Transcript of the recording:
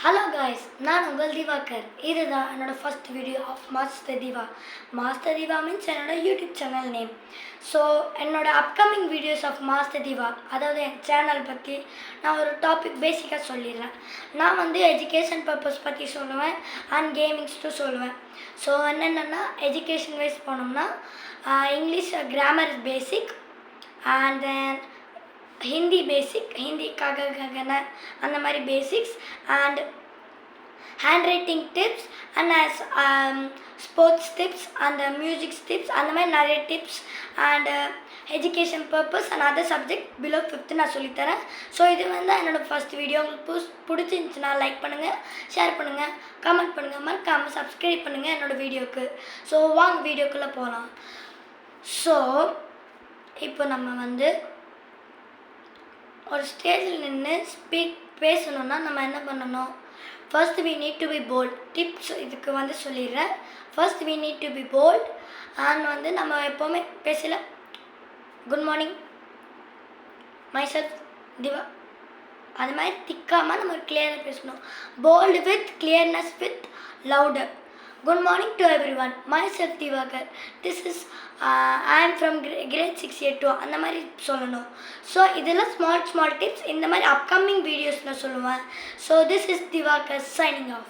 Hello guys, நான் உங்கள் திவாகர். இதுதான் என்னோடய first video of master Diva. Master Diva means என்னோடய யூடியூப் சேனல் நேம். ஸோ என்னோடய upcoming videos of master Diva, அதாவது என் சேனல் பற்றி நான் ஒரு டாபிக் பேசிக்காக சொல்லிடுறேன். நான் வந்து எஜுகேஷன் பர்பஸ் பற்றி சொல்லுவேன் அண்ட் கேமிங்ஸ்ட்டும் சொல்லுவேன். ஸோ என்னென்னா எஜுகேஷன் வைஸ் போனோம்னா English grammar basic and then Hindi basic, Hindi ககன அந்த மாதிரி basics and handwriting tips and sports tips and musics tips அந்த மாதிரி நிறைய tips and education purpose and other subject below 5th நான் சொல்லித்தரேன். ஸோ இது வந்து என்னோடய ஃபஸ்ட் வீடியோ. உங்களுக்கு பிடிச்சிருந்துச்சுன்னா லைக் பண்ணுங்கள், ஷேர் பண்ணுங்கள், கமெண்ட் பண்ணுங்கள், மறக்காமல் சப்ஸ்கிரைப் பண்ணுங்கள் என்னோடய வீடியோவுக்கு. ஸோ வாங்க வீடியோக்குள்ளே போகலாம். ஸோ இப்போ நம்ம வந்து ஒரு ஸ்டேஜில் நின்று பேசணுன்னா நம்ம என்ன பண்ணணும்? First we need to be bold. Tips இதுக்கு வந்து சொல்லிடுறேன். First we need to be bold and வந்து நம்ம எப்போவுமே பேசல குட் மார்னிங் மைசெல்ஃப் திவா அது மாதிரி திக்காமல் நம்ம கிளியராக பேசணும். Bold with clearness with louder. Good morning to everyone. Myself Divakar. This is I am from grade 6A2 அந்த மாதிரி சொல்லணும். ஸோ இதெல்லாம் ஸ்மால் டிப்ஸ் இந்த மாதிரி அப்கமிங் வீடியோஸில் சொல்லுவேன். So this is Divakar signing off.